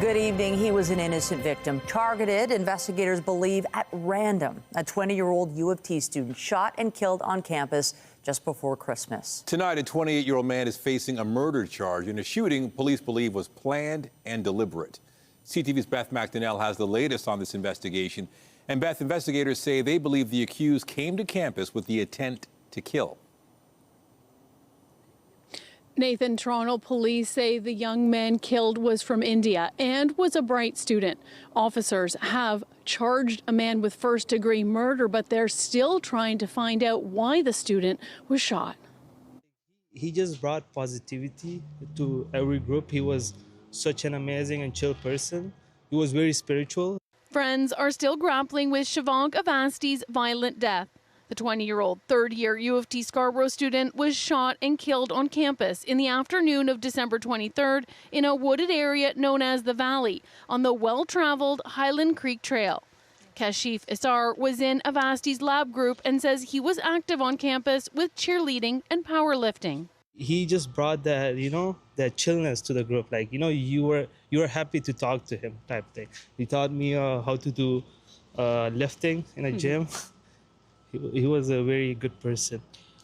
Good evening. He was an innocent victim, targeted, investigators believe, at random. A 20-year-old U of T student shot and killed on campus just before Christmas. Tonight, a 28-year-old man is facing a murder charge in a shooting police believe was planned and deliberate. CTV's Beth McDonnell has the latest on this investigation. And Beth, investigators say they believe the accused came to campus with the intent to kill. Nathan, Toronto police say the young man killed was from India and was a bright student. Officers have charged a man with first-degree murder, but they're still trying to find out why the student was shot. He just brought positivity to every group. He was such an amazing and chill person. He was very spiritual. Friends are still grappling with Shivank Avasti's violent death. The 20-year-old third-year U of T Scarborough student was shot and killed on campus in the afternoon of December 23rd in a wooded area known as the Valley on the well-traveled Highland Creek Trail. Kashif Isar was in Avasti's lab group and says he was active on campus with cheerleading and powerlifting. He just brought that, that chillness to the group. Like, you were happy to talk to him type thing. He taught me how to do lifting in a gym. He was a very good person.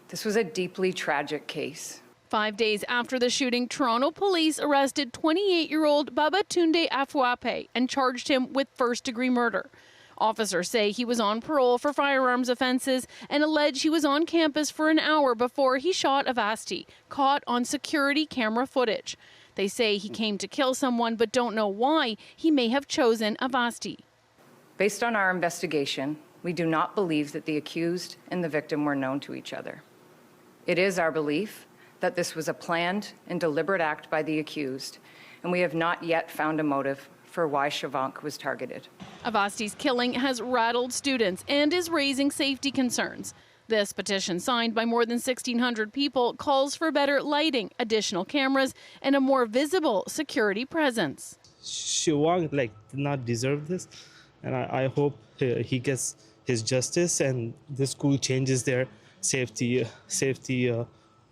This was a deeply tragic case. 5 days after the shooting, Toronto police arrested 28-year-old Babatunde Afuape and charged him with first-degree murder. Officers say he was on parole for firearms offenses and allege he was on campus for an hour before he shot Avasti, caught on security camera footage. They say he came to kill someone but don't know why he may have chosen Avasti. Based on our investigation, we do not believe that the accused and the victim were known to each other. It is our belief that this was a planned and deliberate act by the accused, and we have not yet found a motive for why Shivank was targeted. Avasti's killing has rattled students and is raising safety concerns. This petition, signed by more than 1,600 people, calls for better lighting, additional cameras, and a more visible security presence. Shivank did not deserve this, and I hope he gets his justice and the school changes their safety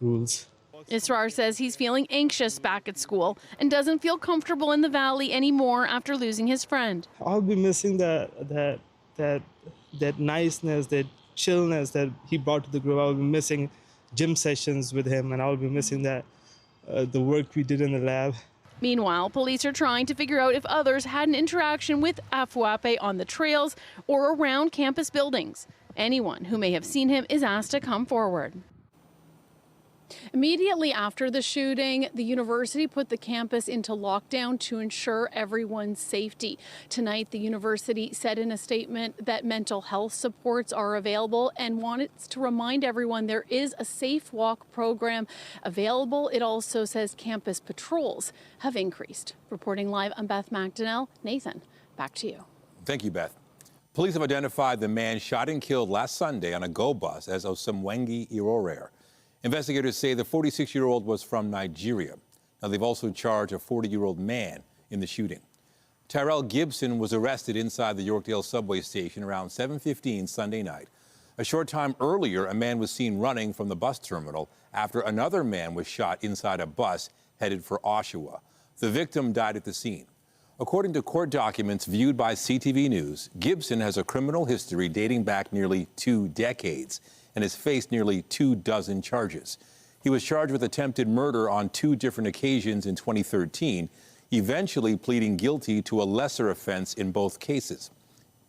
rules. Israr says he's feeling anxious back at school and doesn't feel comfortable in the Valley anymore after losing his friend. I'll be missing that niceness, that chillness that he brought to the group. I'll be missing gym sessions with him, and I'll be missing the work we did in the lab. Meanwhile, police are trying to figure out if others had an interaction with Afuape on the trails or around campus buildings. Anyone who may have seen him is asked to come forward. Immediately after the shooting, the university put the campus into lockdown to ensure everyone's safety. Tonight, the university said in a statement that mental health supports are available and wanted to remind everyone there is a Safe Walk program available. It also says campus patrols have increased. Reporting live, I'm Beth McDonnell. Nathan, back to you. Thank you, Beth. Police have identified the man shot and killed last Sunday on a GO bus as Osemwengi Irorere. Investigators say the 46-year-old was from Nigeria. Now, they've also charged a 40-year-old man in the shooting. Tyrell Gibson was arrested inside the Yorkdale subway station around 7:15 Sunday night. A short time earlier, a man was seen running from the bus terminal after another man was shot inside a bus headed for Oshawa. The victim died at the scene. According to court documents viewed by CTV News, Gibson has a criminal history dating back nearly 2 decades and has faced nearly 24 charges. He was charged with attempted murder on 2 different occasions in 2013, eventually pleading guilty to a lesser offense in both cases.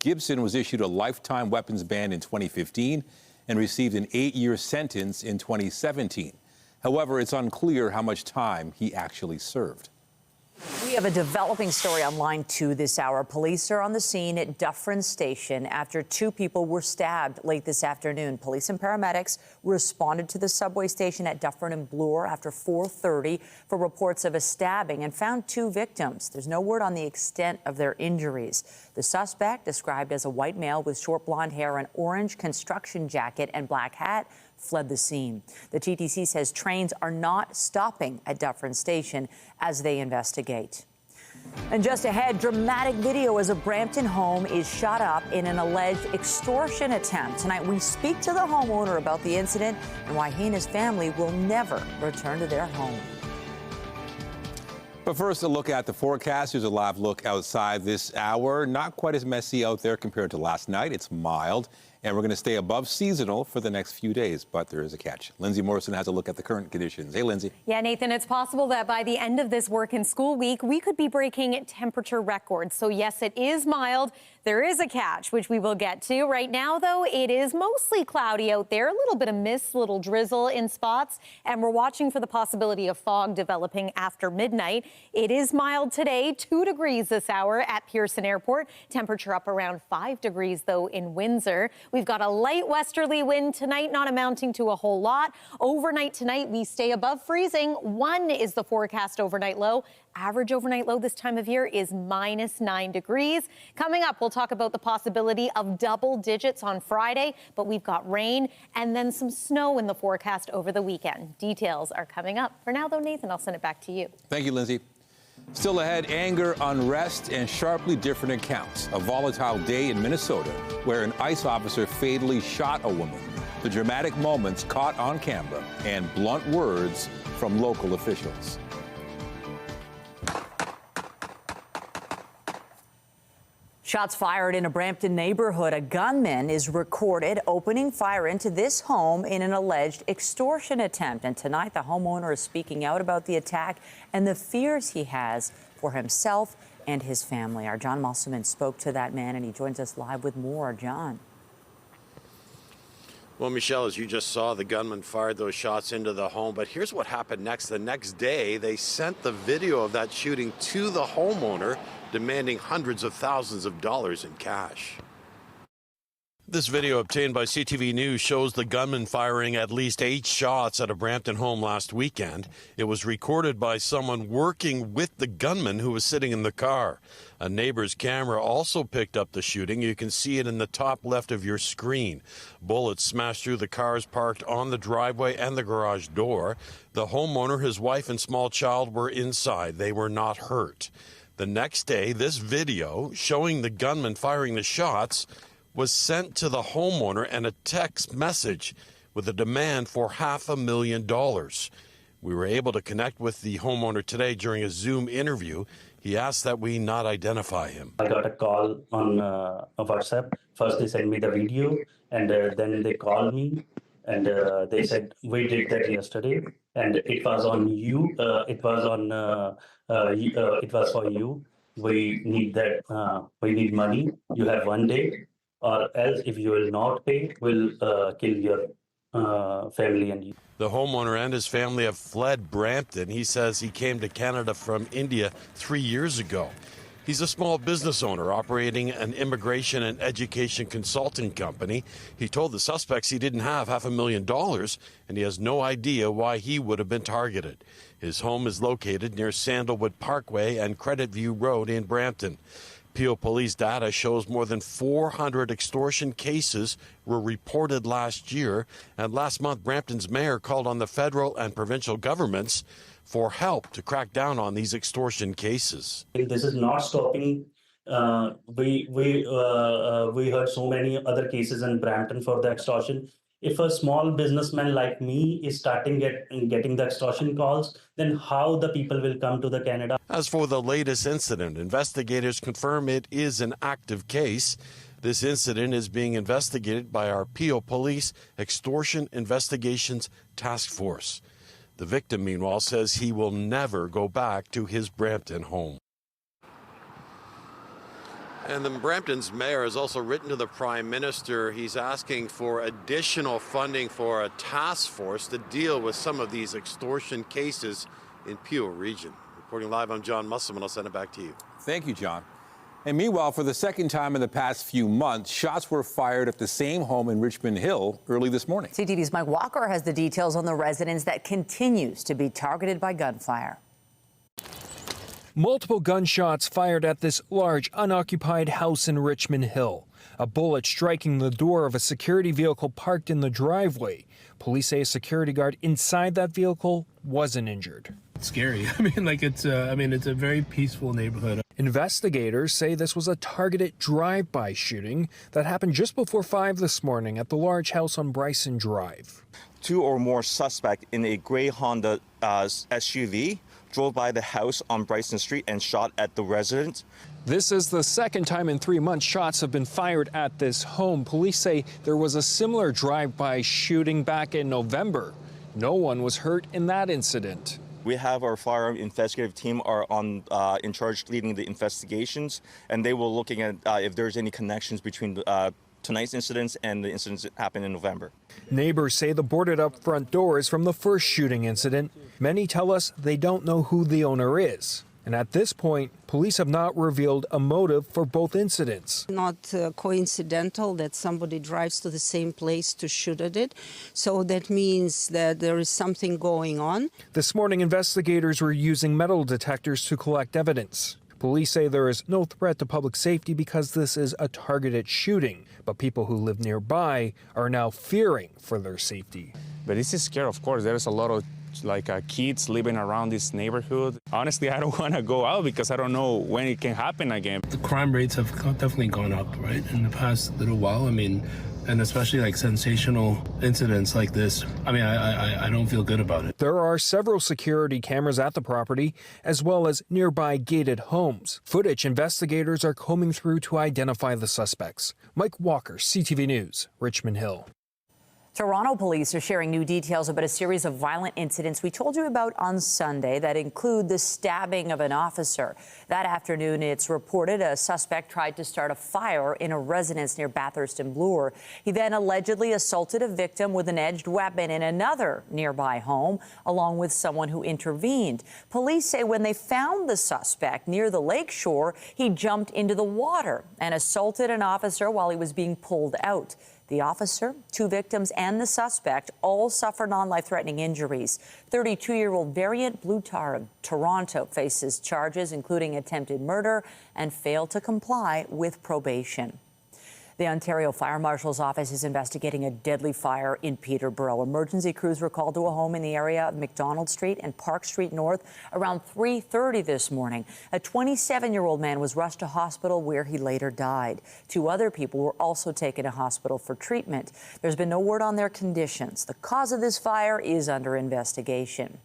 Gibson was issued a lifetime weapons ban in 2015 and received an 8-year sentence in 2017. However, it's unclear how much time he actually served. We have a developing story on line 2 this hour. Police are on the scene at Dufferin Station after 2 people were stabbed late this afternoon. Police and paramedics responded to the subway station at Dufferin and Bloor after 4:30 for reports of a stabbing and found 2 victims. There's no word on the extent of their injuries. The suspect, described as a white male with short blonde hair, an orange construction jacket and black hat, fled the scene. The TTC says trains are not stopping at Dufferin Station as they investigate. And just ahead, dramatic video as a Brampton home is shot up in an alleged extortion attempt. Tonight, we speak to the homeowner about the incident and why he and his family will never return to their home. But first, a look at the forecast. Here's a live look outside this hour. Not quite as messy out there compared to last night. It's mild, and we're going to stay above seasonal for the next few days. But there is a catch. Lindsay Morrison has a look at the current conditions. Hey, Lindsay. Yeah, Nathan, it's possible that by the end of this work and school week, we could be breaking temperature records. So, yes, it is mild. There is a catch, which we will get to. Right now, though, it is mostly cloudy out there. A little bit of mist, little drizzle in spots. And we're watching for the possibility of fog developing after midnight. It is mild today, 2 degrees this hour at Pearson Airport. Temperature up around 5 degrees, though, in Windsor. We've got a light westerly wind tonight, not amounting to a whole lot. Overnight tonight, we stay above freezing. 1 is the forecast overnight low. Average overnight low this time of year is -9 degrees. Coming up, we'll talk about the possibility of double digits on Friday, but we've got rain and then some snow in the forecast over the weekend. Details are coming up. For now, though, Nathan, I'll send it back to you. Thank you, Lindsay. Still ahead, anger, unrest, and sharply different accounts. A volatile day in Minnesota where an ICE officer fatally shot a woman. The dramatic moments caught on camera and blunt words from local officials. Shots fired in a Brampton neighborhood. A gunman is recorded opening fire into this home in an alleged extortion attempt. And tonight, the homeowner is speaking out about the attack and the fears he has for himself and his family. Our Jan.7 spoke to that man, and he joins us live with more. John. Well, Michelle, as you just saw, the gunman fired those shots into the home. But here's what happened next. The next day, they sent the video of that shooting to the homeowner, demanding hundreds of thousands of dollars in cash. This video obtained by CTV News shows the gunman firing at least 8 shots at a Brampton home last weekend. It was recorded by someone working with the gunman who was sitting in the car. A neighbor's camera also picked up the shooting. You can see it in the top left of your screen. Bullets smashed through the cars parked on the driveway and the garage door. The homeowner, his wife, and small child were inside. They were not hurt. The next day, this video showing the gunman firing the shots was sent to the homeowner and a text message with a demand for $500,000. We were able to connect with the homeowner today during a Zoom interview. He asked that we not identify him. I got a call on WhatsApp. First, they sent me the video, and then they called me, and they said, we did that yesterday, and it was on you. It was for you. We need that. We need money. You have 1 day, or else if you will not pay, we'll kill your family and you. The homeowner and his family have fled Brampton. He says he came to Canada from India 3 years ago. He's a small business owner operating an immigration and education consulting company. He told the suspects he didn't have $500,000, and he has no idea why he would have been targeted. His home is located near Sandalwood Parkway and Credit View Road in Brampton. Peel Police data shows more than 400 extortion cases were reported last year. And last month, Brampton's mayor called on the federal and provincial governments for help to crack down on these extortion cases. This is not stopping. We heard so many other cases in Brampton for the extortion. If a small businessman like me is starting getting the extortion calls, then how the people will come to the Canada? As for the latest incident, investigators confirm it is an active case. This incident is being investigated by our Peel Police Extortion Investigations Task Force. The victim, meanwhile, says he will never go back to his Brampton home. And the Brampton's mayor has also written to the Prime Minister. He's asking for additional funding for a task force to deal with some of these extortion cases in Peel region. Reporting live, I'm Jan.7, and I'll send it back to you. Thank you, John. And meanwhile, for the second time in the past few months, shots were fired at the same home in Richmond Hill early this morning. CTV's Mike Walker has the details on the residence that continues to be targeted by gunfire. Multiple gunshots fired at this large unoccupied house in Richmond Hill. A bullet striking the door of a security vehicle parked in the driveway. Police say a security guard inside that vehicle wasn't injured. It's scary. It's a very peaceful neighborhood. Investigators say this was a targeted drive-by shooting that happened just before 5 this morning at the large house on Bryson Drive. 2 or more suspects in a gray Honda SUV drove by the house on Bryson Street and shot at the residents. This is the second time in 3 months shots have been fired at this home. Police say there was a similar drive-by shooting back in November. No one was hurt in that incident. We have our firearm investigative team are in charge leading the investigations, and they were looking at if there's any connections between tonight's incidents and the incidents that happened in November. Neighbors say the boarded up front door is from the first shooting incident. Many tell us they don't know who the owner is. And at this point, police have not revealed a motive for both incidents. Not coincidental that somebody drives to the same place to shoot at it. So that means that there is something going on. This morning, investigators were using metal detectors to collect evidence. Police say there is no threat to public safety because this is a targeted shooting. But people who live nearby are now fearing for their safety. But this is scary, of course. There's a lot of kids living around this neighborhood. Honestly, I don't want to go out because I don't know when it can happen again. The crime rates have definitely gone up, right, in the past little while. I mean, and especially like sensational incidents like this. I mean, I don't feel good about it. There are several security cameras at the property, as well as nearby gated homes. Footage investigators are combing through to identify the suspects. Mike Walker, CTV News, Richmond Hill. Toronto police are sharing new details about a series of violent incidents we told you about on Sunday that include the stabbing of an officer. That afternoon, it's reported a suspect tried to start a fire in a residence near Bathurst and Bloor. He then allegedly assaulted a victim with an edged weapon in another nearby home, along with someone who intervened. Police say when they found the suspect near the lakeshore, he jumped into the water and assaulted an officer while he was being pulled out. The officer, 2 victims, and the suspect all suffer non-life-threatening injuries. 32-year-old Variant Blutar of Toronto faces charges including attempted murder and failed to comply with probation. The Ontario Fire Marshal's office is investigating a deadly fire in Peterborough. Emergency crews were called to a home in the area of McDonald Street and Park Street North around 3:30 this morning. A 27-year-old man was rushed to hospital where he later died. 2 other people were also taken to hospital for treatment. There's been no word on their conditions. The cause of this fire is under investigation.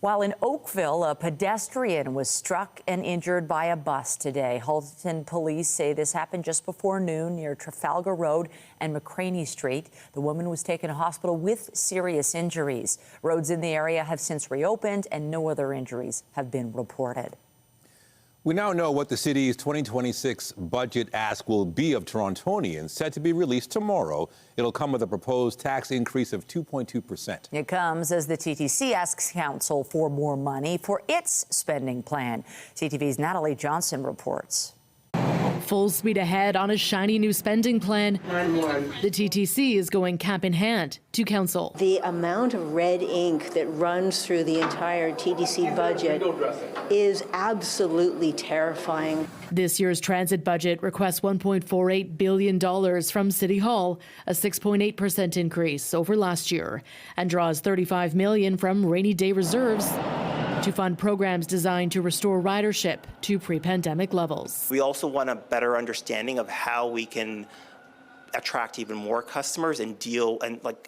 While in Oakville, a pedestrian was struck and injured by a bus today. Halton police say this happened just before noon near Trafalgar Road and McCraney Street. The woman was taken to hospital with serious injuries. Roads in the area have since reopened and no other injuries have been reported. We now know what the city's 2026 budget ask will be of Torontonians, set to be released tomorrow. It'll come with a proposed tax increase of 2.2%. It comes as the TTC asks council for more money for its spending plan. CTV's Natalie Johnson reports. Full speed ahead on a shiny new spending plan. The TTC is going cap in hand to council. The amount of red ink that runs through the entire TTC budget is absolutely terrifying. This year's transit budget requests $1.48 billion from City Hall, a 6.8% increase over last year, and draws $35 million from rainy day reserves to fund programs designed to restore ridership to pre-pandemic levels. We also want a better understanding of how we can attract even more customers and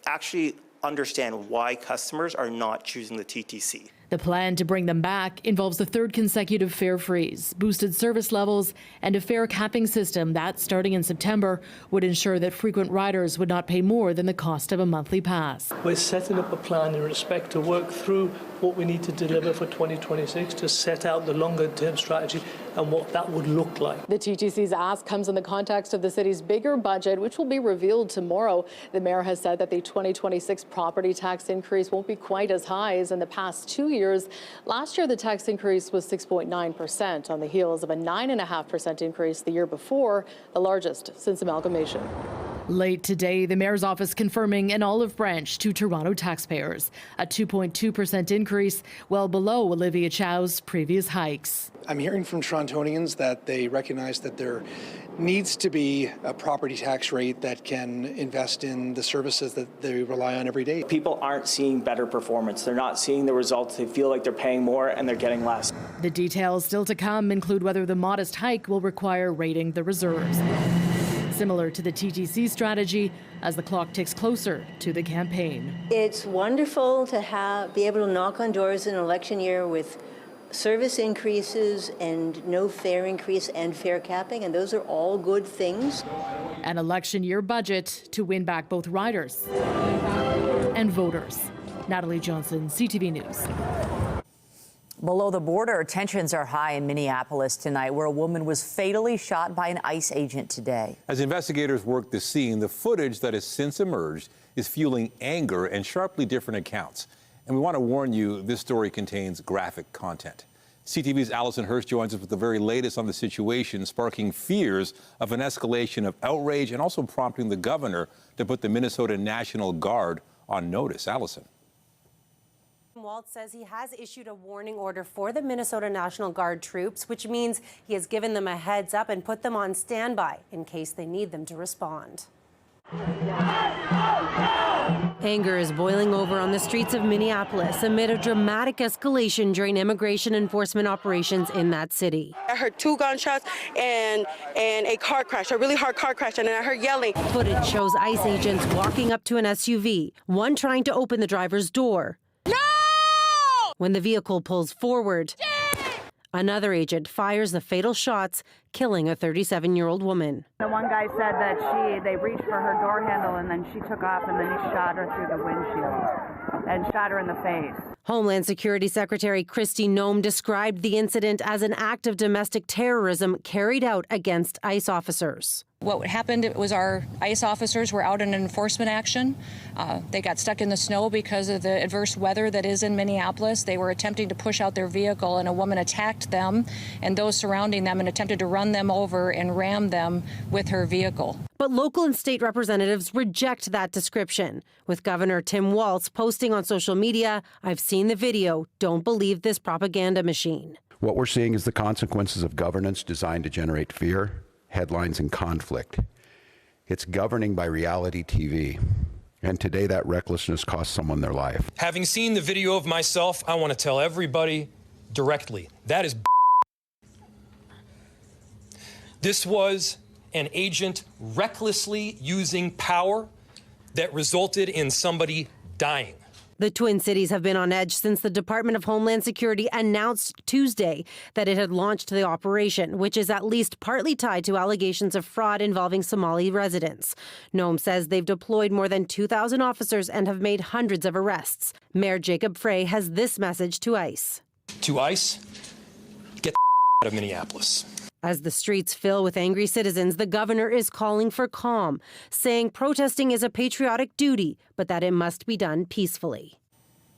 actually understand why customers are not choosing the TTC. The plan to bring them back involves the 3rd consecutive fare freeze, boosted service levels, and a fare capping system that, starting in September, would ensure that frequent riders would not pay more than the cost of a monthly pass. We're setting up a plan in respect to work through what we need to deliver for 2026 to set out the longer-term strategy and what that would look like. The TTC's ask comes in the context of the city's bigger budget, which will be revealed tomorrow. The mayor has said that the 2026 property tax increase won't be quite as high as in the past 2 years. Last year, the tax increase was 6.9% on the heels of a 9.5% increase the year before, the largest since amalgamation. Late today, the mayor's office confirming an olive branch to Toronto taxpayers, a 2.2% increase, well below Olivia Chow's previous hikes. I'm hearing from Torontonians that they recognize that there needs to be a property tax rate that can invest in the services that they rely on every day. People aren't seeing better performance. They're not seeing the results. They feel like they're paying more and they're getting less. The details still to come include whether the modest hike will require rating the reserves. Similar to the TTC strategy as the clock ticks closer to the campaign. It's wonderful to be able to knock on doors in an election year with service increases and no fare increase and fare capping, and those are all good things. An election year budget to win back both riders and voters. Natalie Johnson, CTV News. Below the border, tensions are high in Minneapolis tonight, where a woman was fatally shot by an ICE agent today. As investigators work the scene, the footage that has since emerged is fueling anger and sharply different accounts. And we want to warn you, this story contains graphic content. CTV's Allison Hurst joins us with the very latest on the situation, sparking fears of an escalation of outrage and also prompting the governor to put the Minnesota National Guard on notice. Allison. Waltz says he has issued a warning order for the Minnesota National Guard troops, which means he has given them a heads up and put them on standby in case they need them to respond. Anger is boiling over on the streets of Minneapolis amid a dramatic escalation during immigration enforcement operations in that city. I heard 2 gunshots and a car crash, a really hard car crash, and then I heard yelling. Footage shows ICE agents walking up to an SUV, one trying to open the driver's door. No! When the vehicle pulls forward, another agent fires the fatal shots, killing a 37-year-old woman. The one guy said that they reached for her door handle and then she took off and then he shot her through the windshield and shot her in the face. Homeland Security Secretary Kristi Noem described the incident as an act of domestic terrorism carried out against ICE officers. What happened was our ICE officers were out in an enforcement action. They got stuck in the snow because of the adverse weather that is in Minneapolis. They were attempting to push out their vehicle and a woman attacked them and those surrounding them and attempted to run them over and ram them with her vehicle. But local and state representatives reject that description, with Governor Tim Walz posting on social media, "I've seen the video, don't believe this propaganda machine." What we're seeing is the consequences of governance designed to generate fear, headlines, and conflict. It's governing by reality TV. And today that recklessness cost someone their life. Having seen the video of myself, I want to tell everybody directly, that is This was an agent recklessly using power that resulted in somebody dying. The Twin Cities have been on edge since the Department of Homeland Security announced Tuesday that it had launched the operation, which is at least partly tied to allegations of fraud involving Somali residents. Noem says they've deployed more than 2,000 officers and have made hundreds of arrests. Mayor Jacob Frey has this message to ICE. To ICE, get the out of Minneapolis. As the streets fill with angry citizens, the governor is calling for calm, saying protesting is a patriotic duty, but that it must be done peacefully.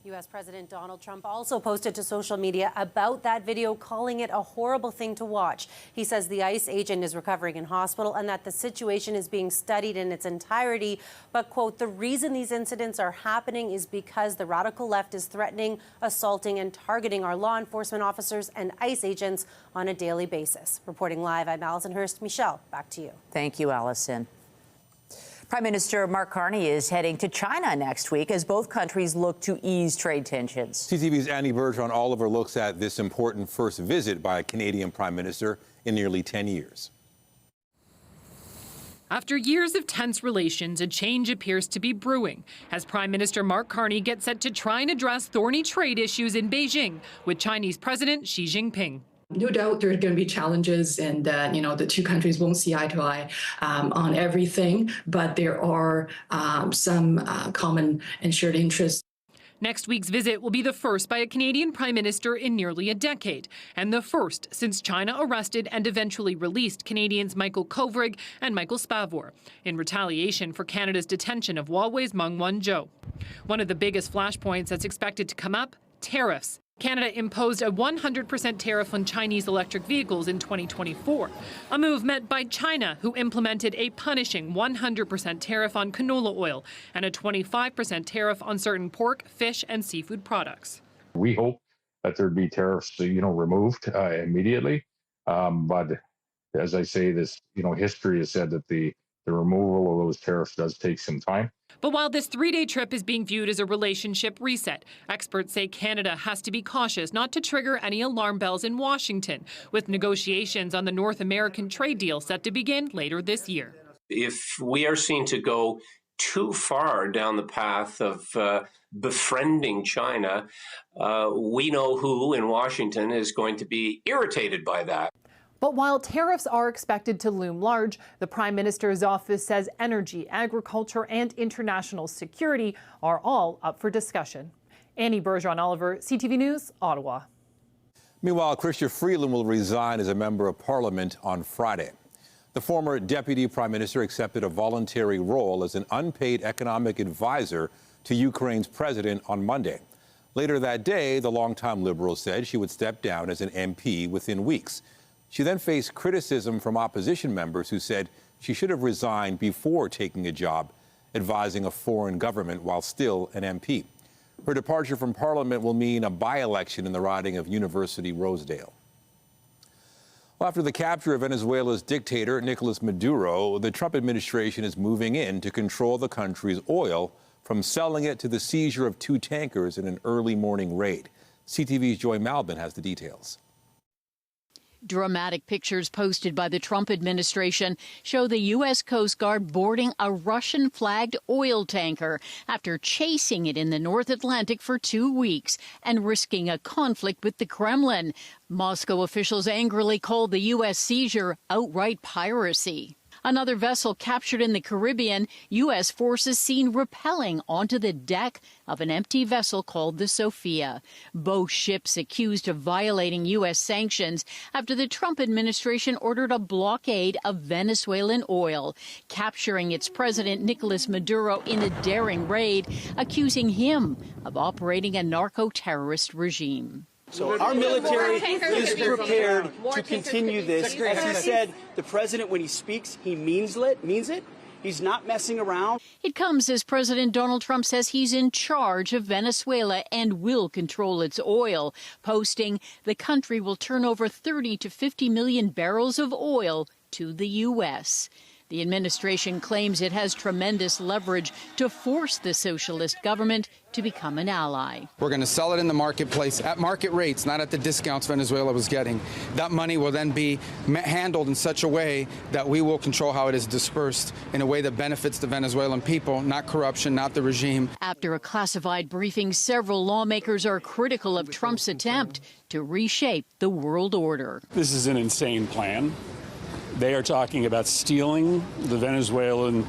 U.S. President Donald Trump also posted to social media about that video, calling it a horrible thing to watch. He says the ICE agent is recovering in hospital and that the situation is being studied in its entirety. But, quote, the reason these incidents are happening is because the radical left is threatening, assaulting, and targeting our law enforcement officers and ICE agents on a daily basis. Reporting live, I'm Allison Hurst. Michelle, back to you. Thank you, Allison. Prime Minister Mark Carney is heading to China next week as both countries look to ease trade tensions. CTV's Annie Bergeron Oliver looks at this important first visit by a Canadian Prime Minister in nearly 10 years. After years of tense relations, a change appears to be brewing as Prime Minister Mark Carney gets set to try and address thorny trade issues in Beijing with Chinese President Xi Jinping. No doubt there are going to be challenges and the two countries won't see eye to eye on everything, but there are some common and shared interests. Next week's visit will be the first by a Canadian Prime Minister in nearly a decade, and the first since China arrested and eventually released Canadians Michael Kovrig and Michael Spavor in retaliation for Canada's detention of Huawei's Meng Wanzhou. One of the biggest flashpoints that's expected to come up, tariffs. Canada imposed a 100% tariff on Chinese electric vehicles in 2024, a move met by China, who implemented a punishing 100% tariff on canola oil and a 25% tariff on certain pork, fish, and seafood products. We hope that there'd be tariffs, removed immediately. But as I say, this, history has said that the removal of those tariffs does take some time. But while this three-day trip is being viewed as a relationship reset, experts say Canada has to be cautious not to trigger any alarm bells in Washington, with negotiations on the North American trade deal set to begin later this year. If we are seen to go too far down the path of befriending China, we know who in Washington is going to be irritated by that. But while tariffs are expected to loom large, the Prime Minister's office says energy, agriculture, and international security are all up for discussion. Annie Bergeron-Oliver, CTV News, Ottawa. Meanwhile, Chrystia Freeland will resign as a member of Parliament on Friday. The former Deputy Prime Minister accepted a voluntary role as an unpaid economic advisor to Ukraine's president on Monday. Later that day, the longtime Liberal said she would step down as an MP within weeks. She then faced criticism from opposition members who said she should have resigned before taking a job advising a foreign government while still an MP. Her departure from Parliament will mean a by-election in the riding of University Rosedale. Well, after the capture of Venezuela's dictator, Nicolas Maduro, the Trump administration is moving in to control the country's oil, from selling it to the seizure of 2 tankers in an early morning raid. CTV's Joy Malbin has the details. Dramatic pictures posted by the Trump administration show the U.S. Coast Guard boarding a Russian-flagged oil tanker after chasing it in the North Atlantic for 2 weeks and risking a conflict with the Kremlin. Moscow officials angrily called the U.S. seizure outright piracy. Another vessel captured in the Caribbean, U.S. forces seen rappelling onto the deck of an empty vessel called the Sophia. Both ships accused of violating U.S. sanctions after the Trump administration ordered a blockade of Venezuelan oil, capturing its president Nicolas Maduro in a daring raid, accusing him of operating a narco-terrorist regime. So our military is prepared to continue this. As he said, the president, when he speaks, he means it. He's not messing around. It comes as President Donald Trump says he's in charge of Venezuela and will control its oil, posting the country will turn over 30 to 50 million barrels of oil to the U.S. The administration claims it has tremendous leverage to force the socialist government to become an ally. We're going to sell it in the marketplace at market rates, not at the discounts Venezuela was getting. That money will then be handled in such a way that we will control how it is dispersed in a way that benefits the Venezuelan people, not corruption, not the regime. After a classified briefing, several lawmakers are critical of Trump's attempt to reshape the world order. This is an insane plan. They are talking about stealing the Venezuelan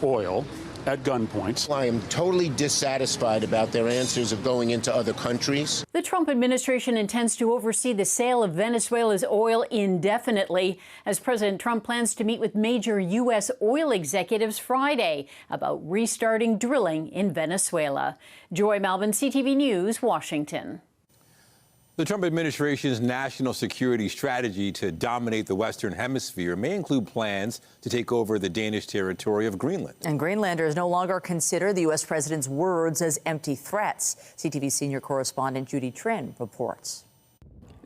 oil at gunpoint. I am totally dissatisfied about their answers of going into other countries. The Trump administration intends to oversee the sale of Venezuela's oil indefinitely, as President Trump plans to meet with major U.S. oil executives Friday about restarting drilling in Venezuela. Joy Malbin, CTV News, Washington. The Trump administration's national security strategy to dominate the Western Hemisphere may include plans to take over the Danish territory of Greenland. And Greenlanders no longer consider the U.S. president's words as empty threats. CTV senior correspondent Judy Trin reports.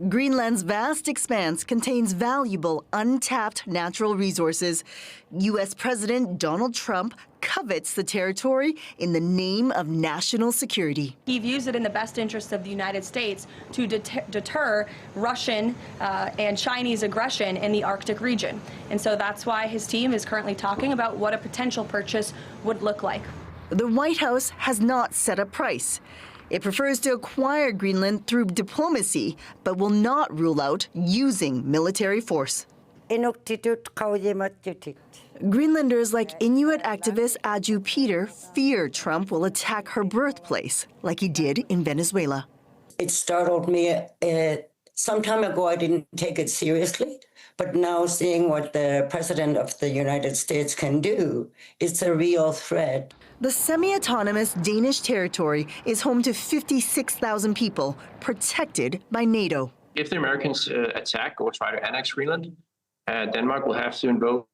Greenland's vast expanse contains valuable, untapped natural resources. U.S. President Donald Trump covets the territory in the name of national security. He views it in the best interest of the United States to deter Russian and Chinese aggression in the Arctic region. And so that's why his team is currently talking about what a potential purchase would look like. The White House has not set a price. It prefers to acquire Greenland through diplomacy, but will not rule out using military force. Greenlanders like Inuit activist Aju Peter fear Trump will attack her birthplace, like he did in Venezuela. It startled me. Some time ago, I didn't take it seriously, but now seeing what the President of the United States can do, it's a real threat. The semi-autonomous Danish territory is home to 56,000 people, protected by NATO. If the Americans attack or try to annex Greenland, Denmark will have to invoke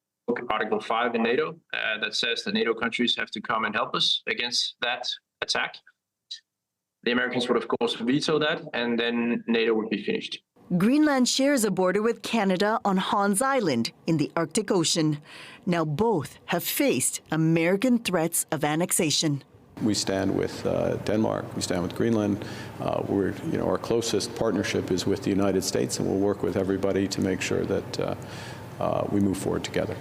Article 5 in NATO that says that NATO countries have to come and help us against that attack. The Americans would, of course, veto that, and then NATO would be finished. Greenland shares a border with Canada on Hans Island in the Arctic Ocean. Now both have faced American threats of annexation. We stand with Denmark, we stand with Greenland. Our closest partnership is with the United States, and we'll work with everybody to make sure that we move forward together.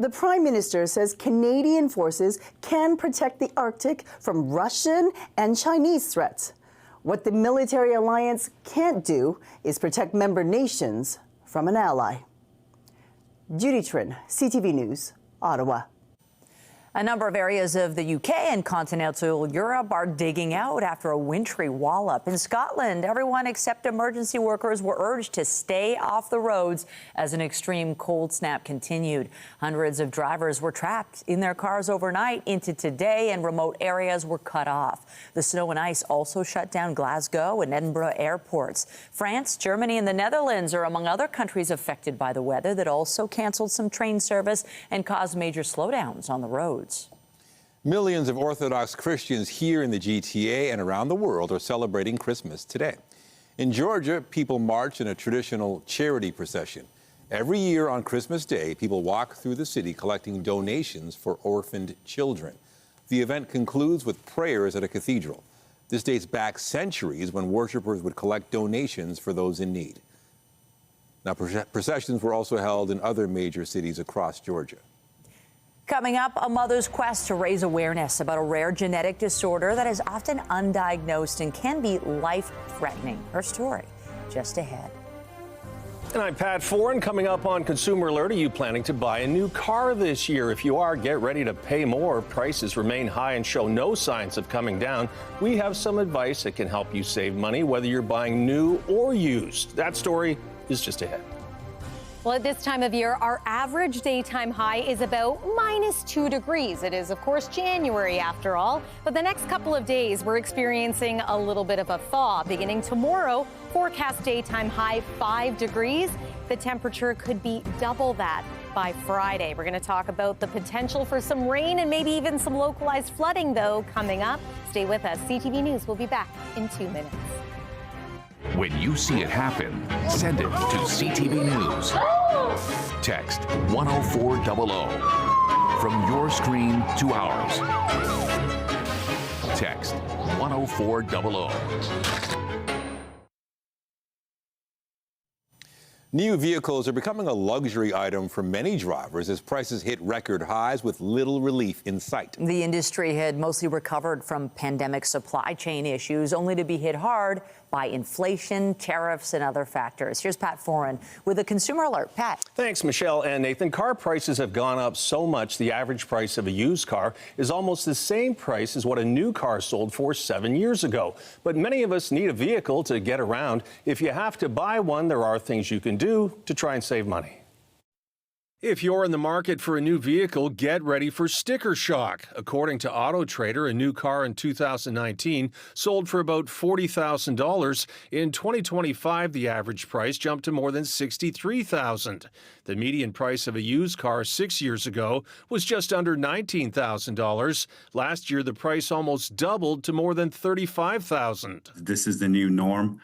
The Prime Minister says Canadian forces can protect the Arctic from Russian and Chinese threats. What the military alliance can't do is protect member nations from an ally. Judy Trin, CTV News, Ottawa. A number of areas of the UK and continental Europe are digging out after a wintry wallop. In Scotland, everyone except emergency workers were urged to stay off the roads as an extreme cold snap continued. Hundreds of drivers were trapped in their cars overnight into today, and remote areas were cut off. The snow and ice also shut down Glasgow and Edinburgh airports. France, Germany, and the Netherlands are among other countries affected by the weather that also canceled some train service and caused major slowdowns on the road. Millions of Orthodox Christians here in the GTA and around the world are celebrating Christmas today. In Georgia, people march in a traditional charity procession. Every year on Christmas Day, people walk through the city collecting donations for orphaned children. The event concludes with prayers at a cathedral. This dates back centuries when worshipers would collect donations for those in need. Now, processions were also held in other major cities across Georgia. Coming up, a mother's quest to raise awareness about a rare genetic disorder that is often undiagnosed and can be life-threatening. Her story just ahead. And I'm Pat Foran. Coming up on Consumer Alert, are you planning to buy a new car this year? If you are, get ready to pay more. Prices remain high and show no signs of coming down. We have some advice that can help you save money, whether you're buying new or used. That story is just ahead. Well, at this time of year, our average daytime high is about -2 degrees. It is, of course, January after all. But the next couple of days, we're experiencing a little bit of a thaw. Beginning tomorrow, forecast daytime high 5 degrees. The temperature could be double that by Friday. We're going to talk about the potential for some rain and maybe even some localized flooding, though, coming up. Stay with us. CTV News will be back in 2 minutes. When you see it happen, send it to CTV News. Text 10400 from your screen to ours. Text 10400. New vehicles are becoming a luxury item for many drivers as prices hit record highs with little relief in sight. The industry had mostly recovered from pandemic supply chain issues, only to be hit hard by inflation, tariffs, and other factors. Here's Pat Foran with a Consumer Alert. Pat. Thanks, Michelle and Nathan. Car prices have gone up so much, the average price of a used car is almost the same price as what a new car sold for 7 years ago. But many of us need a vehicle to get around. If you have to buy one, there are things you can do to try and save money. If you're in the market for a new vehicle, get ready for sticker shock. According to Auto Trader, a new car in 2019 sold for about $40,000. In 2025, the average price jumped to more than $63,000. The median price of a used car 6 years ago was just under $19,000. Last year, the price almost doubled to more than $35,000. This is the new norm.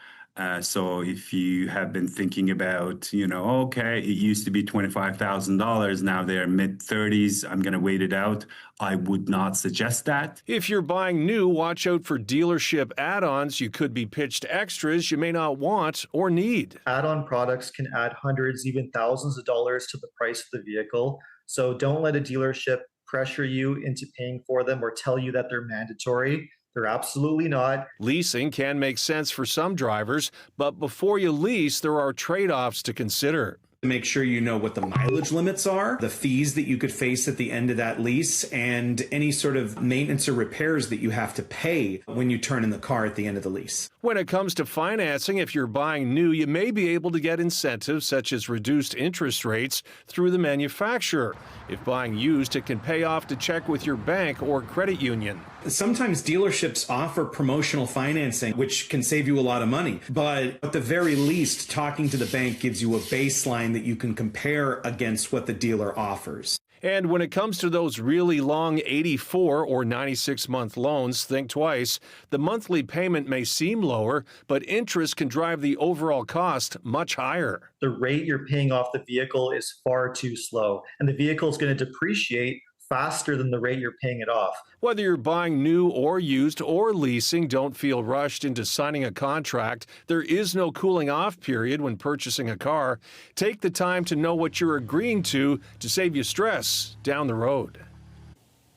So if you have been thinking about, okay, it used to be $25,000, now they're mid-30s, I'm going to wait it out, I would not suggest that. If you're buying new, watch out for dealership add-ons. You could be pitched extras you may not want or need. Add-on products can add hundreds, even thousands of dollars to the price of the vehicle. So don't let a dealership pressure you into paying for them or tell you that they're mandatory. They're absolutely not. Leasing can make sense for some drivers, but before you lease, there are trade-offs to consider. Make sure you know what the mileage limits are, the fees that you could face at the end of that lease, and any sort of maintenance or repairs that you have to pay when you turn in the car at the end of the lease. When it comes to financing, if you're buying new, you may be able to get incentives such as reduced interest rates through the manufacturer. If buying used, it can pay off to check with your bank or credit union. Sometimes dealerships offer promotional financing, which can save you a lot of money. But at the very least, talking to the bank gives you a baseline that you can compare against what the dealer offers. And when it comes to those really long 84 or 96-month loans, think twice. The monthly payment may seem lower, but interest can drive the overall cost much higher. The rate you're paying off the vehicle is far too slow, and the vehicle is going to depreciate faster than the rate you're paying it off. Whether you're buying new or used or leasing, don't feel rushed into signing a contract. There is no cooling off period when purchasing a car. Take the time to know what you're agreeing to save you stress down the road.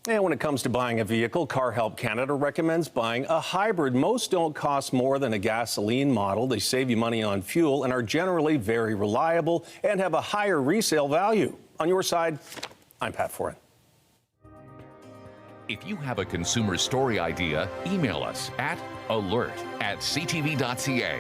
And when it comes to buying a vehicle, Car Help Canada recommends buying a hybrid. Most don't cost more than a gasoline model. They save you money on fuel and are generally very reliable and have a higher resale value. On your side, I'm Pat Foran. If you have a consumer story idea, email us at alert@ctv.ca.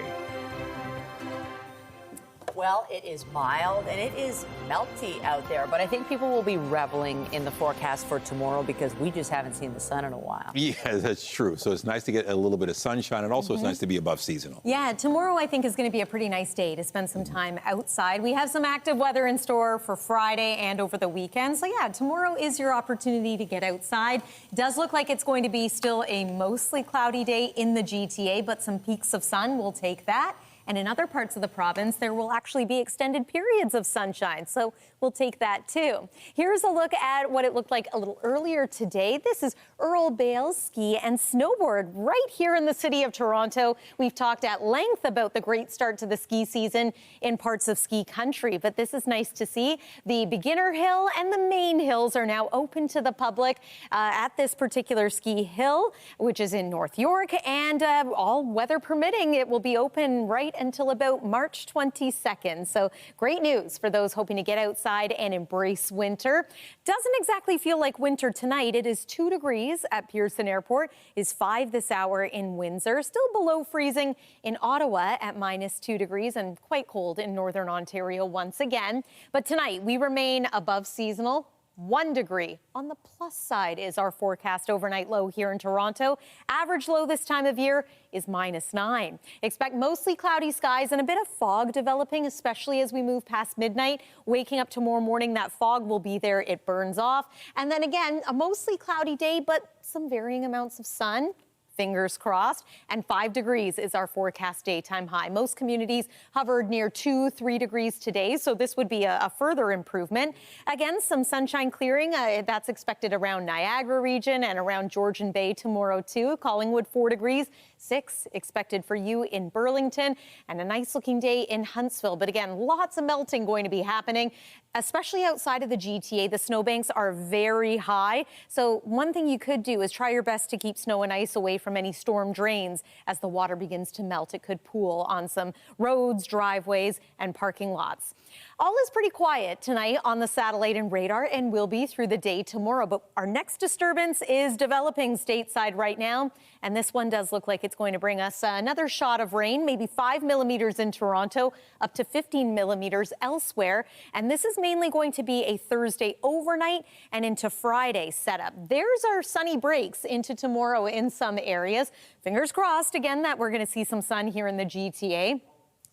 Well, it is mild and it is melty out there, but I think people will be reveling in the forecast for tomorrow because we just haven't seen the sun in a while. Yeah, that's true. So it's nice to get a little bit of sunshine, and also it's nice to be above seasonal. Yeah, tomorrow I think is going to be a pretty nice day to spend some time outside. We have some active weather in store for Friday and over the weekend. So yeah, tomorrow is your opportunity to get outside. It does look like it's going to be still a mostly cloudy day in the GTA, but some peaks of sun will take that. And in other parts of the province, there will actually be extended periods of sunshine. So we'll take that too. Here's a look at what it looked like a little earlier today. This is Earl Bale's Ski and Snowboard right here in the city of Toronto. We've talked at length about the great start to the ski season in parts of ski country, but this is nice to see. The beginner hill and the main hills are now open to the public at this particular ski hill, which is in North York, and all weather permitting, it will be open right until about March 22nd. So great news for those hoping to get outside and embrace winter. Doesn't exactly feel like winter tonight. It is 2 degrees at Pearson Airport, is 5 this hour in Windsor, still below freezing in Ottawa at -2 degrees and quite cold in Northern Ontario once again. But tonight we remain above seasonal. 1 degree. On the plus side is our forecast overnight low here in Toronto. Average low this time of year is -9. Expect mostly cloudy skies and a bit of fog developing, especially as we move past midnight. Waking up tomorrow morning, that fog will be there. It burns off. And then again, a mostly cloudy day, but some varying amounts of sun. Fingers crossed. And 5 degrees is our forecast daytime high. Most communities hovered near 2-3 degrees today, so this would be a further improvement. Again, some sunshine clearing. That's expected around Niagara region and around Georgian Bay tomorrow too. Collingwood 4 degrees. 6 expected for you in Burlington, and a nice looking day in Huntsville. But again, lots of melting going to be happening, especially outside of the GTA. The snowbanks are very high. So one thing you could do is try your best to keep snow and ice away from any storm drains as the water begins to melt. It could pool on some roads, driveways, and parking lots. All is pretty quiet tonight on the satellite and radar, and will be through the day tomorrow. But our next disturbance is developing stateside right now, and this one does look like it's going to bring us another shot of rain, maybe 5 millimeters in Toronto, up to 15 millimeters elsewhere. And this is mainly going to be a Thursday overnight and into Friday setup. There's our sunny breaks into tomorrow in some areas. Fingers crossed again that we're going to see some sun here in the GTA.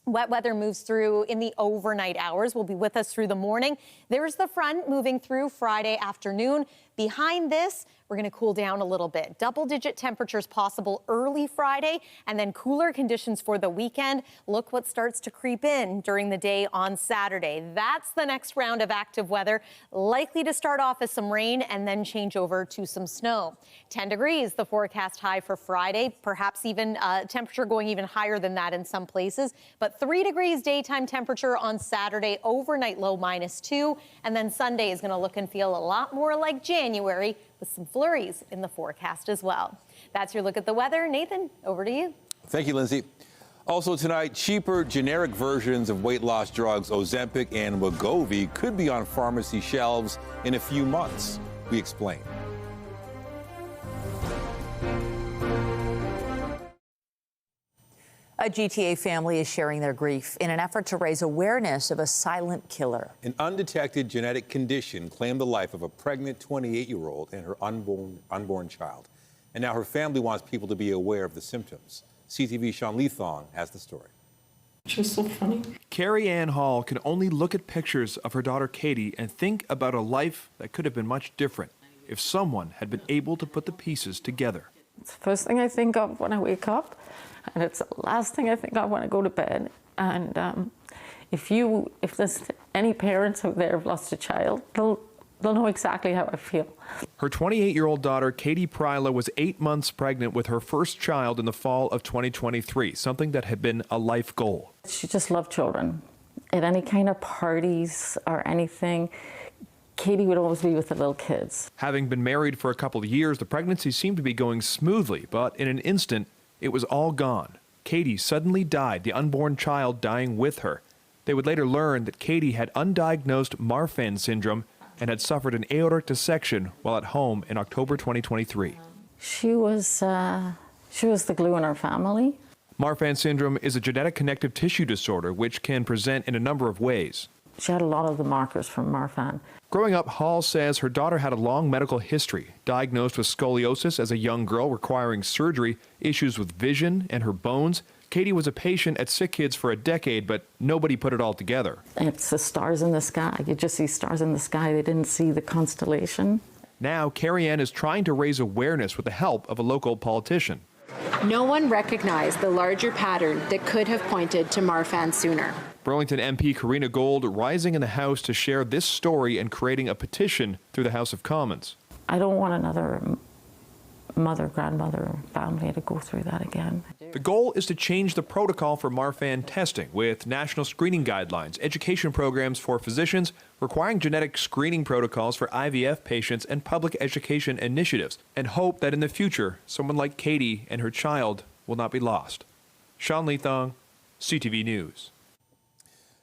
Wet weather moves through in the overnight hours, will be with us through the morning. There's the front moving through Friday afternoon. Behind this, we're going to cool down a little bit. Double-digit temperatures possible early Friday, and then cooler conditions for the weekend. Look what starts to creep in during the day on Saturday. That's the next round of active weather, likely to start off as some rain and then change over to some snow. 10 degrees, the forecast high for Friday, perhaps even temperature going even higher than that in some places. But 3 degrees daytime temperature on Saturday, overnight low -2, and then Sunday is going to look and feel a lot more like January, with some flurries in the forecast as well. That's your look at the weather. Nathan, over to you. Thank you, Lindsay. Also tonight, cheaper generic versions of weight loss drugs Ozempic and Wegovy could be on pharmacy shelves in a few months. We explain. A GTA family is sharing their grief in an effort to raise awareness of a silent killer. An undetected genetic condition claimed the life of a pregnant 28-year-old and her unborn child. And now her family wants people to be aware of the symptoms. CTV's Sean Leathong has the story. Just so funny. Carrie Ann Hall can only look at pictures of her daughter Katie and think about a life that could have been much different if someone had been able to put the pieces together. It's the first thing I think of when I wake up, and it's the last thing I think of when I go to bed. And if there's any parents out there who've lost a child, they'll know exactly how I feel. Her 28-year-old daughter, Katie Pryla, was 8 months pregnant with her first child in the fall of 2023, something that had been a life goal. She just loved children. At any kind of parties or anything, Katie would always be with the little kids. Having been married for a couple of years, the pregnancy seemed to be going smoothly, but in an instant, it was all gone. Katie suddenly died, the unborn child dying with her. They would later learn that Katie had undiagnosed Marfan syndrome and had suffered an aortic dissection while at home in October 2023. She was the glue in our family. Marfan syndrome is a genetic connective tissue disorder which can present in a number of ways. She had a lot of the markers from Marfan. Growing up, Hall says her daughter had a long medical history, diagnosed with scoliosis as a young girl requiring surgery, issues with vision and her bones. Katie was a patient at Sick Kids for a decade, but nobody put it all together. It's the stars in the sky. You just see stars in the sky. They didn't see the constellation. Now, Carrie Ann is trying to raise awareness with the help of a local politician. No one recognized the larger pattern that could have pointed to Marfan sooner. Burlington MP Karina Gold rising in the House to share this story and creating a petition through the House of Commons. I don't want another mother, grandmother, family to go through that again. The goal is to change the protocol for Marfan testing with national screening guidelines, education programs for physicians, requiring genetic screening protocols for IVF patients, and public education initiatives, and hope that in the future, someone like Katie and her child will not be lost. Sean Leathong, CTV News.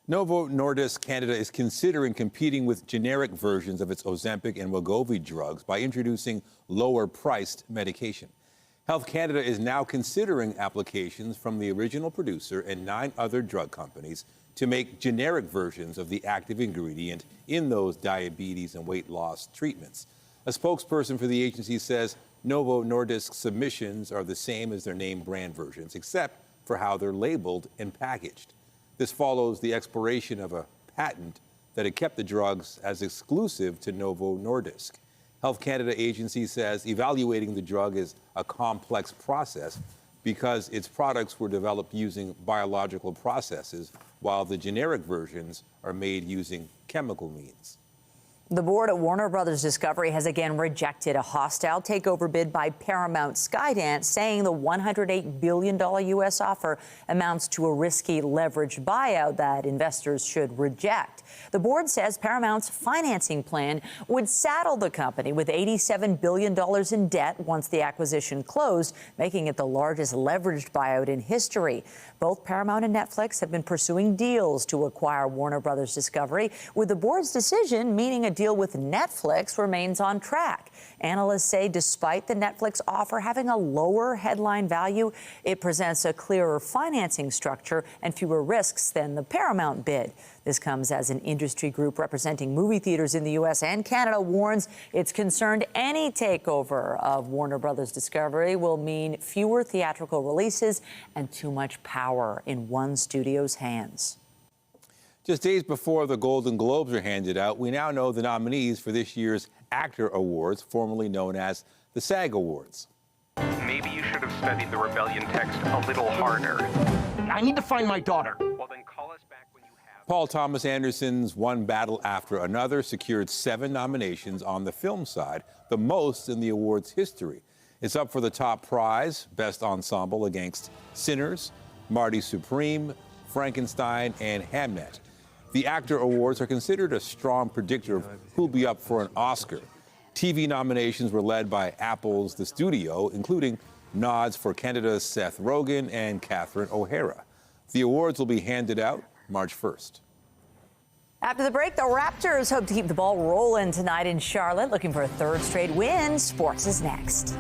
Novo Nordisk Canada is considering competing with generic versions of its Ozempic and Wegovy drugs by introducing lower-priced medication. Health Canada is now considering applications from the original producer and 9 other drug companies to make generic versions of the active ingredient in those diabetes and weight loss treatments. A spokesperson for the agency says Novo Nordisk's submissions are the same as their name brand versions, except for how they're labeled and packaged. This follows the expiration of a patent that had kept the drugs as exclusive to Novo Nordisk. Health Canada agency says evaluating the drug is a complex process because its products were developed using biological processes, while the generic versions are made using chemical means. The board at Warner Brothers Discovery has again rejected a hostile takeover bid by Paramount Skydance, saying the $108 billion U.S. offer amounts to a risky leveraged buyout that investors should reject. The board says Paramount's financing plan would saddle the company with $87 billion in debt once the acquisition closed, making it the largest leveraged buyout in history. Both Paramount and Netflix have been pursuing deals to acquire Warner Brothers Discovery, with the board's decision meaning a deal with Netflix remains on track. Analysts say despite the Netflix offer having a lower headline value, it presents a clearer financing structure and fewer risks than the Paramount bid. This comes as an industry group representing movie theaters in the U.S. and Canada warns it's concerned any takeover of Warner Brothers Discovery will mean fewer theatrical releases and too much power in one studio's hands. Just days before the Golden Globes are handed out, we now know the nominees for this year's Actor Awards, formerly known as the SAG Awards. Maybe you should have studied the rebellion text a little harder. I need to find my daughter. Well, then call us back when you have. Paul Thomas Anderson's One Battle After Another secured 7 nominations on the film side, the most in the award's history. It's up for the top prize, Best Ensemble, against Sinners, Marty Supreme, Frankenstein, and Hamnet. The Actor Awards are considered a strong predictor of who'll be up for an Oscar. TV nominations were led by Apple's The Studio, including nods for Canada's Seth Rogen and Catherine O'Hara. The awards will be handed out March 1st. After the break, the Raptors hope to keep the ball rolling tonight in Charlotte, looking for a 3rd straight win. Sports is next.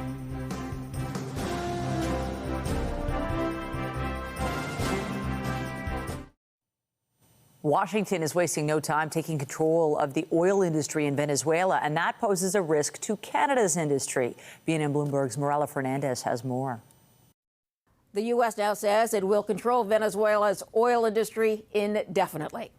Washington is wasting no time taking control of the oil industry in Venezuela, and that poses a risk to Canada's industry. BNN Bloomberg's Morella Fernandez has more. The U.S. now says it will control Venezuela's oil industry indefinitely.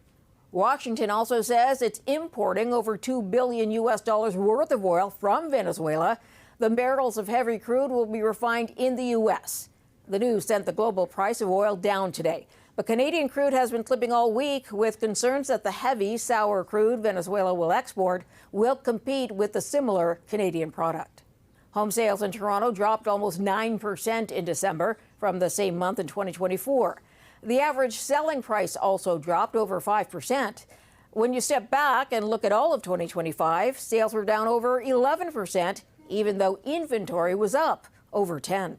Washington also says it's importing over $2 billion worth of oil from Venezuela. The barrels of heavy crude will be refined in the U.S. The news sent the global price of oil down today. But Canadian crude has been clipping all week, with concerns that the heavy, sour crude Venezuela will export will compete with the similar Canadian product. Home sales in Toronto dropped almost 9% in December from the same month in 2024. The average selling price also dropped over 5%. When you step back and look at all of 2025, sales were down over 11%, even though inventory was up over 10%.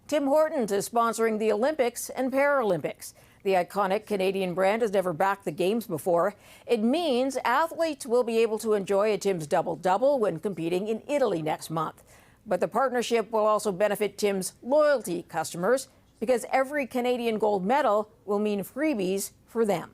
Tim Hortons is sponsoring the Olympics and Paralympics. The iconic Canadian brand has never backed the games before. It means athletes will be able to enjoy a Tim's double-double when competing in Italy next month. But the partnership will also benefit Tim's loyalty customers, because every Canadian gold medal will mean freebies for them.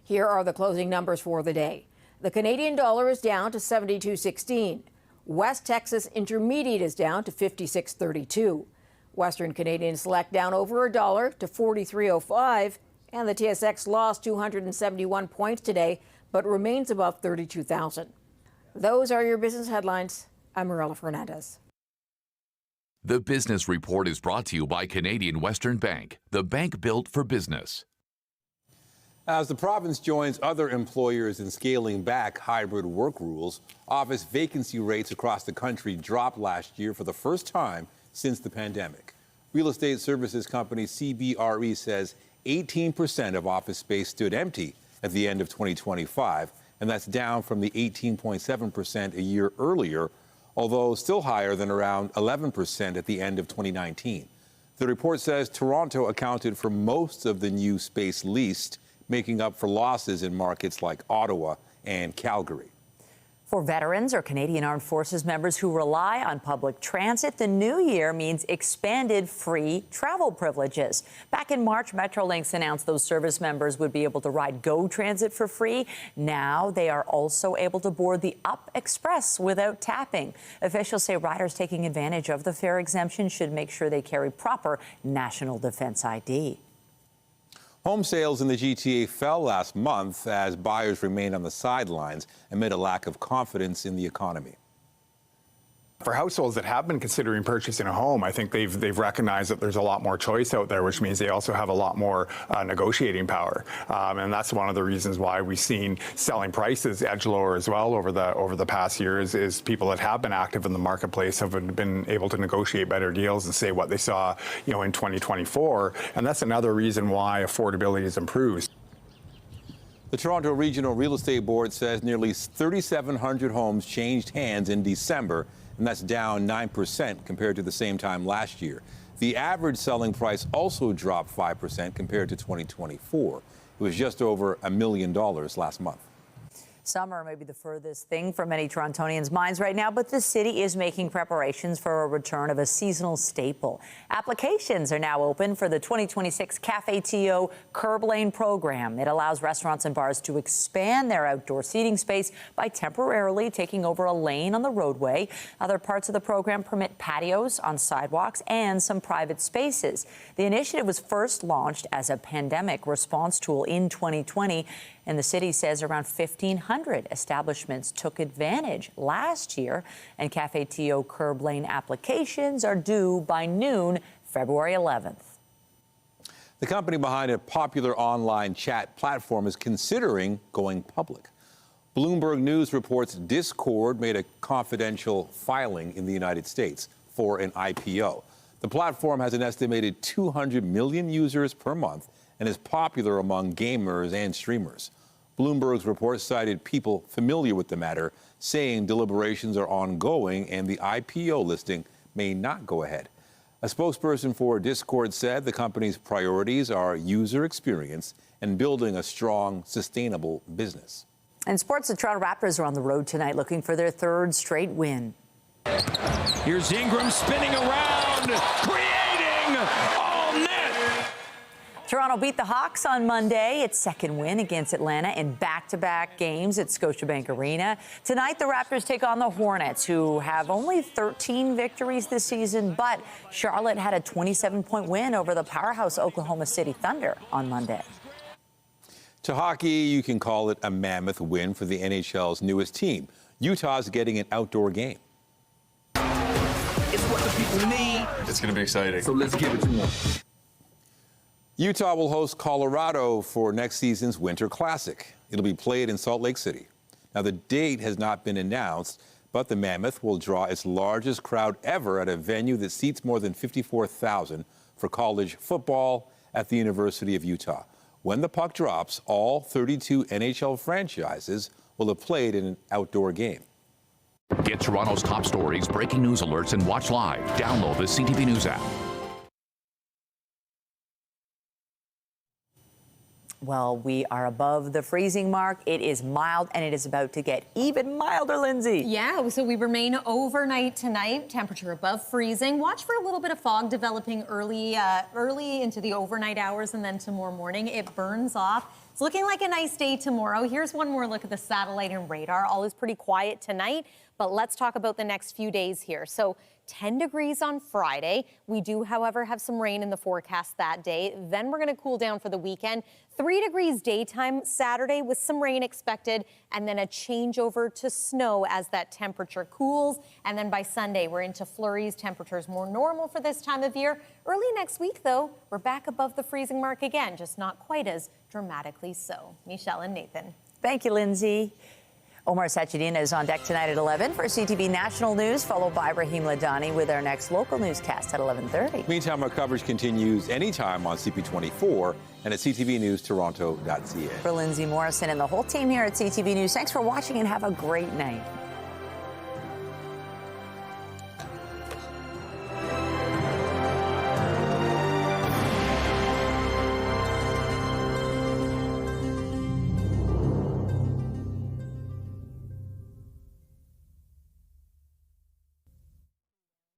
Here are the closing numbers for the day. The Canadian dollar is down to 72.16. West Texas Intermediate is down to 56.32. Western Canadian Select down over $1 to 43.05. And the TSX lost 271 points today, but remains above 32,000. Those are your business headlines. I'm Marilla Fernandez. The Business Report is brought to you by Canadian Western Bank, the bank built for business. As the province joins other employers in scaling back hybrid work rules, office vacancy rates across the country dropped last year for the first time since the pandemic. Real estate services company CBRE says 18% of office space stood empty at the end of 2025, and that's down from the 18.7% a year earlier, although still higher than around 11% at the end of 2019. The report says Toronto accounted for most of the new space leased, making up for losses in markets like Ottawa and Calgary. For veterans or Canadian Armed Forces members who rely on public transit, the new year means expanded free travel privileges. Back in March, Metrolinx announced those service members would be able to ride GO Transit for free. Now they are also able to board the Up Express without tapping. Officials say riders taking advantage of the fare exemption should make sure they carry proper National Defense ID. Home sales in the GTA fell last month as buyers remained on the sidelines amid a lack of confidence in the economy. For households that have been considering purchasing a home, I think they've recognized that there's a lot more choice out there, which means they also have a lot more negotiating power. And that's one of the reasons why we've seen selling prices edge lower as well over the past years, is people that have been active in the marketplace have been able to negotiate better deals and say what they saw, in 2024. And that's another reason why affordability has improved. The Toronto Regional Real Estate Board says nearly 3,700 homes changed hands in December, and that's down 9% compared to the same time last year. The average selling price also dropped 5% compared to 2024. It was just over $1 million last month. Summer may be the furthest thing from many Torontonians' minds right now, but the city is making preparations for a return of a seasonal staple. Applications are now open for the 2026 CafeTO Curb Lane program. It allows restaurants and bars to expand their outdoor seating space by temporarily taking over a lane on the roadway. Other parts of the program permit patios on sidewalks and some private spaces. The initiative was first launched as a pandemic response tool in 2020. And the city says around 1,500 establishments took advantage last year. And CafeTO Curb Lane applications are due by noon, February 11th. The company behind a popular online chat platform is considering going public. Bloomberg News reports Discord made a confidential filing in the United States for an IPO. The platform has an estimated 200 million users per month and is popular among gamers and streamers. Bloomberg's report cited people familiar with the matter, saying deliberations are ongoing and the IPO listing may not go ahead. A spokesperson for Discord said the company's priorities are user experience and building a strong, sustainable business. In sports, the Toronto Raptors are on the road tonight looking for their third straight win. Here's Ingram spinning around, creating all net. Toronto beat the Hawks on Monday, its second win against Atlanta in back-to-back games at Scotiabank Arena. Tonight, the Raptors take on the Hornets, who have only 13 victories this season, but Charlotte had a 27-point win over the powerhouse Oklahoma City Thunder on Monday. To hockey, you can call it a mammoth win for the NHL's newest team. Utah's getting an outdoor game. It's what the people need. It's going to be exciting. So let's give it to them. Utah will host Colorado for next season's Winter Classic. It'll be played in Salt Lake City. Now, the date has not been announced, but the Mammoth will draw its largest crowd ever at a venue that seats more than 54,000 for college football at the University of Utah. When the puck drops, all 32 NHL franchises will have played in an outdoor game. Get Toronto's top stories, breaking news alerts, and watch live. Download the CTV News app. Well, we are above the freezing mark. It is mild, and it is about to get even milder, Lindsay. Yeah, so we remain overnight tonight, temperature above freezing. Watch for a little bit of fog developing early into the overnight hours and then tomorrow morning. It burns off. It's looking like a nice day tomorrow. Here's one more look at the satellite and radar. All is pretty quiet tonight, but let's talk about the next few days here. So 10 degrees on Friday. We do, however, have some rain in the forecast that day. Then we're going to cool down for the weekend. 3 degrees daytime Saturday with some rain expected, and then a changeover to snow as that temperature cools. And then by Sunday, we're into flurries. Temperatures more normal for this time of year. Early next week, though, we're back above the freezing mark again, just not quite as dramatically so. Michelle and Nathan. Thank you, Lindsay. Omar Sachedina is on deck tonight at 11 for CTV National News, followed by Rahim Ladani with our next local newscast at 11:30. Meantime, our coverage continues anytime on CP24 and at ctvnewstoronto.ca. For Lindsay Morrison and the whole team here at CTV News, thanks for watching and have a great night.